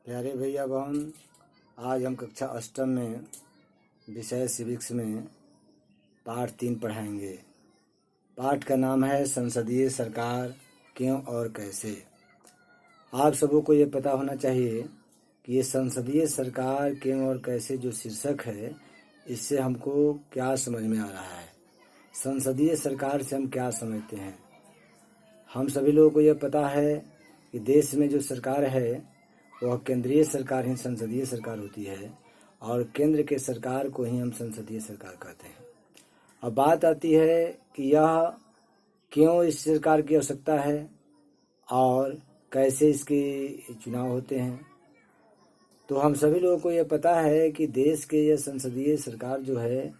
प्यारे भैया बहन, आज हम कक्षा अष्टम में विषय सिविक्स में पाठ 3 पढ़ाएंगे। पाठ का नाम है संसदीय सरकार क्यों और कैसे। आप सबों को ये पता होना चाहिए कि ये संसदीय सरकार क्यों और कैसे जो शीर्षक है, इससे हमको क्या समझ में आ रहा है। संसदीय सरकार से हम क्या समझते हैं। हम सभी लोगों को ये पता है कि देश में जो सरकार है वह केंद्रीय सरकार ही संसदीय सरकार होती है और केंद्र के सरकार को ही हम संसदीय सरकार कहते हैं। अब बात आती है कि यह क्यों इस सरकार की आवश्यकता है और कैसे इसके चुनाव होते हैं। तो हम सभी लोगों को यह पता है कि देश के यह संसदीय सरकार जो है,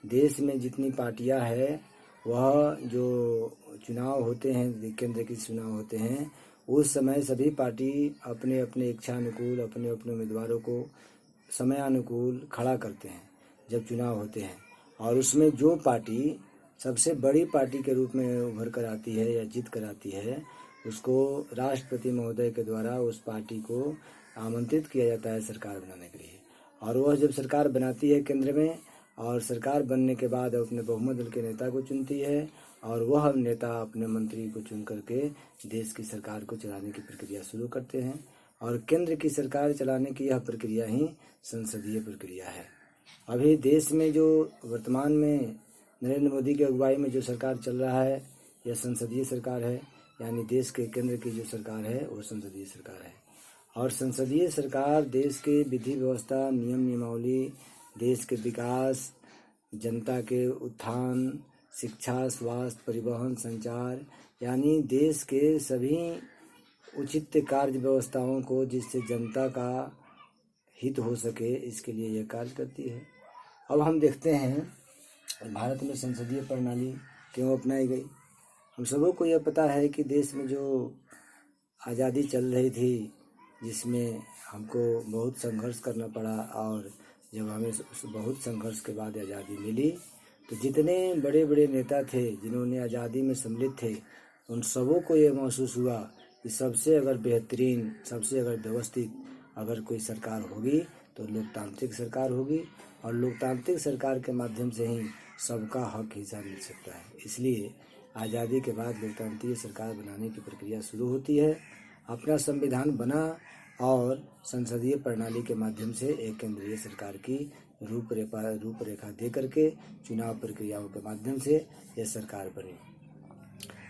देश में जितनी पार्टियां हैं वह जो चुनाव होते हैं, केंद्र के चुनाव होते हैं, उस समय सभी पार्टी अपने अपने इच्छानुकूल अपने अपने उम्मीदवारों को समयानुकूल खड़ा करते हैं जब चुनाव होते हैं। और उसमें जो पार्टी सबसे बड़ी पार्टी के रूप में उभर कर आती है या जीत कर आती है, उसको राष्ट्रपति महोदय के द्वारा उस पार्टी को आमंत्रित किया जाता है सरकार बनाने के लिए। और वह जब सरकार बनाती है केंद्र में, और सरकार बनने के बाद अपने बहुमत दल के नेता को चुनती है और वह नेता अपने मंत्री को चुन करके देश की सरकार को चलाने की प्रक्रिया शुरू करते हैं। और केंद्र की सरकार चलाने की यह प्रक्रिया ही संसदीय प्रक्रिया है। अभी देश में जो वर्तमान में नरेंद्र मोदी की अगुवाई में जो सरकार चल रहा है, यह संसदीय सरकार है। यानी देश के केंद्र की जो सरकार है वो संसदीय सरकार है। और संसदीय सरकार देश के विधि व्यवस्था, नियम नियमावली, देश के विकास, जनता के उत्थान, शिक्षा, स्वास्थ्य, परिवहन, संचार, यानी देश के सभी उचित कार्य व्यवस्थाओं को जिससे जनता का हित हो सके, इसके लिए यह कार्य करती है। अब हम देखते हैं भारत में संसदीय प्रणाली क्यों अपनाई गई। हम सबों को यह पता है कि देश में जो आज़ादी चल रही थी, जिसमें हमको बहुत संघर्ष करना पड़ा, और जब हमें उस बहुत संघर्ष के बाद आज़ादी मिली तो जितने बड़े बड़े नेता थे जिन्होंने आज़ादी में सम्मिलित थे, उन सबों को ये महसूस हुआ कि सबसे अगर बेहतरीन, सबसे अगर व्यवस्थित अगर कोई सरकार होगी तो लोकतांत्रिक सरकार होगी। और लोकतांत्रिक सरकार के माध्यम से ही सबका हक हिस्सा मिल सकता है। इसलिए आज़ादी के बाद लोकतांत्रिक सरकार बनाने की प्रक्रिया शुरू होती है। अपना संविधान बना और संसदीय प्रणाली के माध्यम से एक केंद्रीय सरकार की रूपरेखा दे करके चुनाव प्रक्रियाओं के माध्यम से यह सरकार बनी।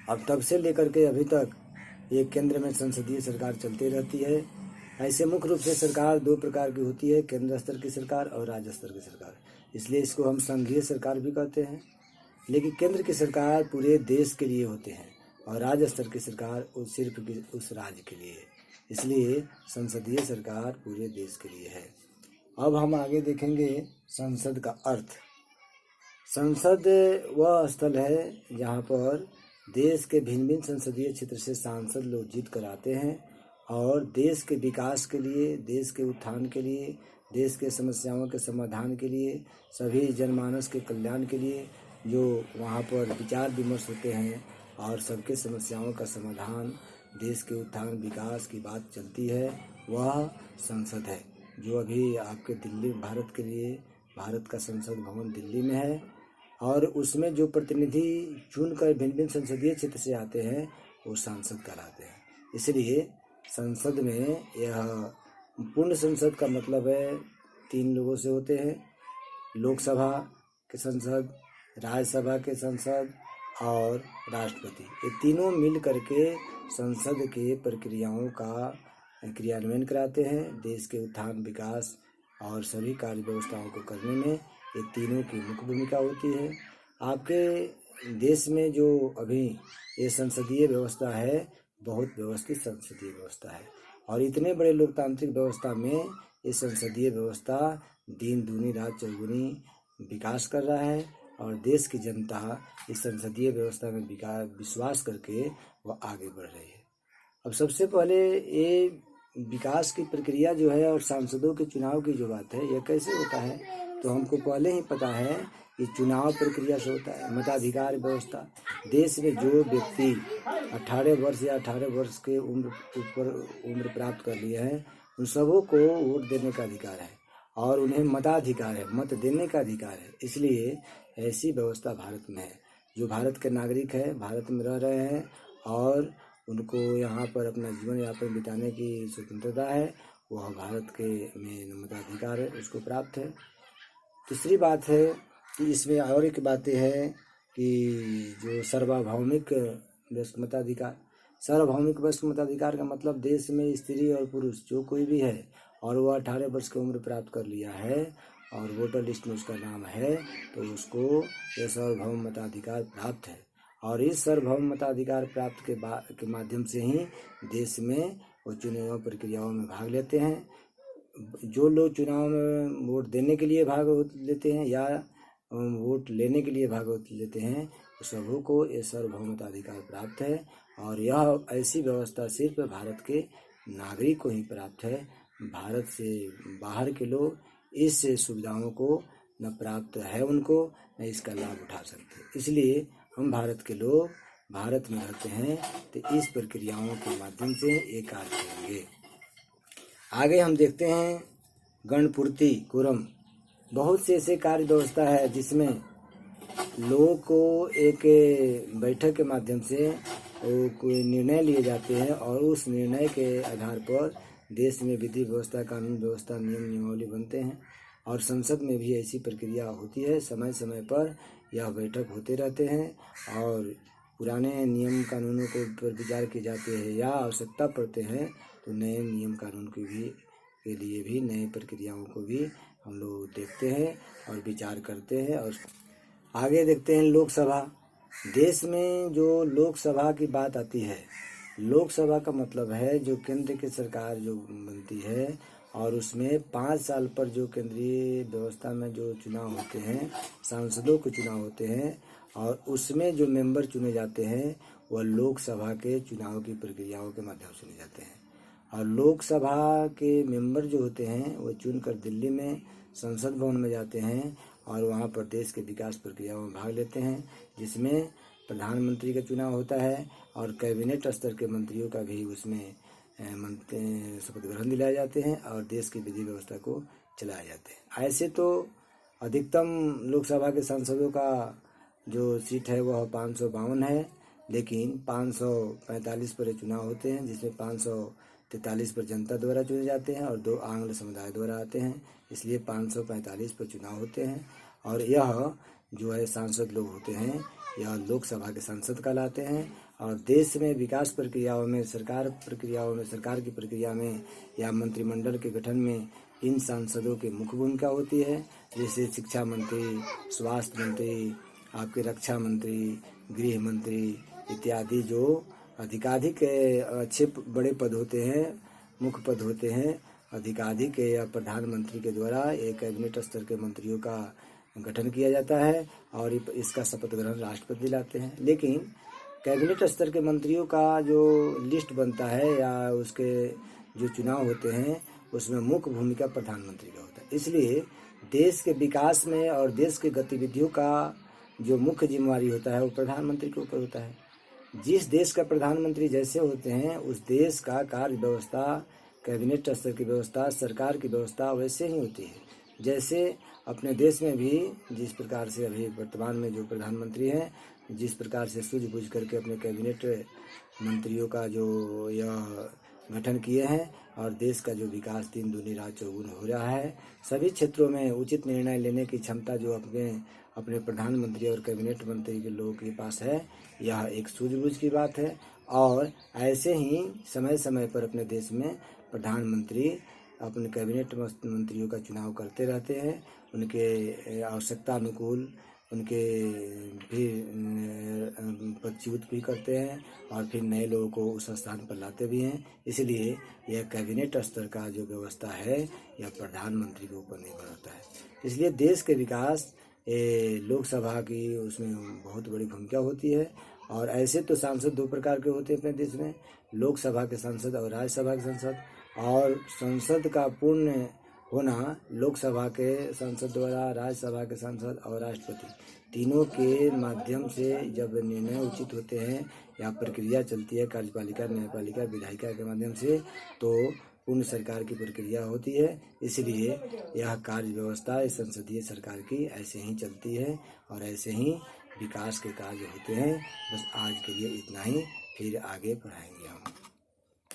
अब तब से लेकर के अभी तक ये केंद्र में संसदीय सरकार चलती रहती है। ऐसे मुख्य रूप से सरकार 2 प्रकार की होती है, केंद्र स्तर की सरकार और राज्य स्तर की सरकार। इसलिए इसको हम संघीय सरकार भी कहते हैं। लेकिन केंद्र की सरकार पूरे देश के लिए होते हैं और राज्य स्तर की सरकार सिर्फ उस राज्य के लिए। इसलिए संसदीय सरकार पूरे देश के लिए है। अब हम आगे देखेंगे संसद का अर्थ। संसद वह स्थल है जहाँ पर देश के भिन्न भिन्न संसदीय क्षेत्र से सांसद लोग जीत कर आते हैं और देश के विकास के लिए, देश के उत्थान के लिए, देश के समस्याओं के समाधान के लिए, सभी जनमानस के कल्याण के लिए जो वहाँ पर विचार विमर्श होते हैं और सबके समस्याओं का समाधान, देश के उत्थान विकास की बात चलती है, वह संसद है। जो अभी आपके दिल्ली, भारत के लिए भारत का संसद भवन दिल्ली में है और उसमें जो प्रतिनिधि चुनकर भिन्न भिन्न संसदीय क्षेत्र से आते हैं वो सांसद कहलाते हैं। इसलिए संसद में यह पूर्ण संसद का मतलब है 3 लोगों से होते हैं, लोकसभा के सांसद, राज्यसभा के सांसद और राष्ट्रपति। ये तीनों मिल करके संसद के प्रक्रियाओं का क्रियान्वयन कराते हैं। देश के उत्थान, विकास और सभी कार्य व्यवस्थाओं को करने में ये तीनों की मुख्य भूमिका होती है। आपके देश में जो अभी ये संसदीय व्यवस्था है, बहुत व्यवस्थित संसदीय व्यवस्था है और इतने बड़े लोकतांत्रिक व्यवस्था में ये संसदीय व्यवस्था दिन दूनी रात चौगुनी विकास कर रहा है और देश की जनता इस संसदीय व्यवस्था में विश्वास करके वह आगे बढ़ रही है। अब सबसे पहले ये विकास की प्रक्रिया जो है और सांसदों के चुनाव की जो बात है, यह कैसे होता है, तो हमको पहले ही पता है कि चुनाव प्रक्रिया से होता है। मताधिकार व्यवस्था, देश में जो व्यक्ति 18 वर्ष या 18 वर्ष के उम्र प्राप्त कर लिए हैं उन सबों को वोट देने का अधिकार है और उन्हें मताधिकार है, मत देने का अधिकार है। इसलिए ऐसी व्यवस्था भारत में है। जो भारत के नागरिक है, भारत में रह रहे हैं और उनको यहाँ पर अपना जीवन यापन बिताने की स्वतंत्रता है, वह भारत के में मताधिकार है, उसको प्राप्त है। तीसरी बात है कि इसमें और एक बातें हैं कि जो सार्वभौमिक वयस्क मताधिकार, सार्वभौमिक वयस्क मताधिकार का मतलब देश में स्त्री और पुरुष जो कोई भी है और वह 18 वर्ष की उम्र प्राप्त कर लिया है और वोटर लिस्ट में उसका नाम है, तो उसको यह सार्वभौम मताधिकार प्राप्त है। और इस सार्वभौम मताधिकार प्राप्त के माध्यम से ही देश में वो चुनाव प्रक्रियाओं में भाग लेते हैं। जो लोग चुनाव में वोट देने के लिए भाग लेते हैं या वोट लेने के लिए भाग लेते हैं, उस सबों को ये सार्वभौमताधिकार प्राप्त है। और यह ऐसी व्यवस्था सिर्फ भारत के नागरिक को ही प्राप्त है। भारत से बाहर के लोग इस सुविधाओं को न प्राप्त है उनको, न इसका लाभ उठा सकते। इसलिए हम भारत के लोग भारत में रहते हैं तो इस प्रक्रियाओं के माध्यम से ये कार्य करेंगे। आगे हम देखते हैं गणपूर्ति कुरम। बहुत से ऐसे कार्य व्यवस्था है जिसमें लोगों को एक बैठक के माध्यम से कोई निर्णय लिए जाते हैं और उस निर्णय के आधार पर देश में विधि व्यवस्था, कानून व्यवस्था, नियम नियमावली बनते हैं। और संसद में भी ऐसी प्रक्रिया होती है। समय समय पर यह बैठक होते रहते हैं और पुराने नियम कानूनों को पर विचार किए जाते हैं या आवश्यकता पड़ते हैं तो नए नियम कानून के लिए भी नए प्रक्रियाओं को भी हम लोग देखते हैं और विचार करते हैं। और आगे देखते हैं लोकसभा। देश में जो लोकसभा की बात आती है, लोकसभा का मतलब है जो केंद्र की सरकार जो बनती है और उसमें 5 साल पर जो केंद्रीय व्यवस्था में जो चुनाव होते हैं, सांसदों के चुनाव होते हैं और उसमें जो मेंबर चुने जाते हैं वह लोकसभा के चुनाव की प्रक्रियाओं के माध्यम से चुने जाते हैं। और लोकसभा के मेंबर जो होते हैं वो चुनकर दिल्ली में संसद भवन में जाते हैं और वहाँ पर देश के विकास प्रक्रियाओं में भाग लेते हैं, जिसमें प्रधानमंत्री का चुनाव होता है और कैबिनेट स्तर के मंत्रियों का भी उसमें शपथ ग्रहण दिलाए जाते हैं और देश की विधि व्यवस्था को चलाए जाते हैं। ऐसे तो अधिकतम लोकसभा के सांसदों का जो सीट है वह 552 है, लेकिन 545 पर चुनाव होते हैं जिसमें 543 पर जनता द्वारा चुने जाते हैं और 2 आंग्ल समुदाय द्वारा आते हैं, इसलिए 545 पर चुनाव होते हैं। और यह जो है सांसद लोग होते हैं यह लोकसभा के सांसद कहलाते हैं। और देश में विकास प्रक्रियाओं में, सरकार की प्रक्रिया में या मंत्रिमंडल के गठन में इन सांसदों की मुख्य भूमिका होती है। जैसे शिक्षा मंत्री, स्वास्थ्य मंत्री, आपके रक्षा मंत्री, गृह मंत्री इत्यादि जो अधिकाधिक अच्छे बड़े पद होते हैं, मुख्य पद होते हैं, अधिकाधिक या प्रधानमंत्री के द्वारा एक कैबिनेट स्तर के मंत्रियों का गठन किया जाता है और इसका शपथ ग्रहण राष्ट्रपति दिलाते हैं। लेकिन कैबिनेट स्तर के मंत्रियों का जो लिस्ट बनता है या उसके जो चुनाव होते हैं उसमें मुख्य भूमिका प्रधानमंत्री का होता है। इसलिए देश के विकास में और देश की गतिविधियों का जो मुख्य जिम्मेवारी होता है वो प्रधानमंत्री के ऊपर होता है। जिस देश का प्रधानमंत्री जैसे होते हैं उस देश का कार्य व्यवस्था, कैबिनेट स्तर की व्यवस्था, सरकार की व्यवस्था वैसे ही होती है। जैसे अपने देश में भी जिस प्रकार से अभी वर्तमान में जो प्रधानमंत्री हैं, जिस प्रकार से सूझबूझ करके अपने कैबिनेट मंत्रियों का जो यह गठन किए हैं और देश का जो विकास 3 दूनी रात चौगुन हो रहा है, सभी क्षेत्रों में उचित निर्णय लेने की क्षमता जो अपने प्रधानमंत्री और कैबिनेट मंत्री के लोगों के पास है, यह एक सूझबूझ की बात है। और ऐसे ही समय समय पर अपने देश में प्रधानमंत्री अपने कैबिनेट मंत्रियों का चुनाव करते रहते हैं, उनके आवश्यकता अनुकूल उनके फिर पदच्युत भी करते हैं और फिर नए लोगों को उस स्थान पर लाते भी हैं। इसलिए यह कैबिनेट स्तर का जो व्यवस्था है यह प्रधानमंत्री के ऊपर निर्भर होता है। इसलिए देश के विकास लोकसभा की उसमें बहुत बड़ी भूमिका होती है। और ऐसे तो सांसद 2 प्रकार के होते हैं अपने देश में, लोकसभा के सांसद और राज्यसभा के सांसद। और संसद का पूर्ण होना लोकसभा के सांसद द्वारा, राज्यसभा के सांसद और राष्ट्रपति तीनों के माध्यम से जब निर्णय उचित होते हैं या प्रक्रिया चलती है कार्यपालिका, न्यायपालिका, विधायिका के माध्यम से, तो पूर्ण सरकार की प्रक्रिया होती है। इसलिए यह कार्य व्यवस्था इस संसदीय सरकार की ऐसे ही चलती है और ऐसे ही विकास के कार्य होते हैं। बस आज के लिए इतना ही, फिर आगे पढ़ाएंगे हम।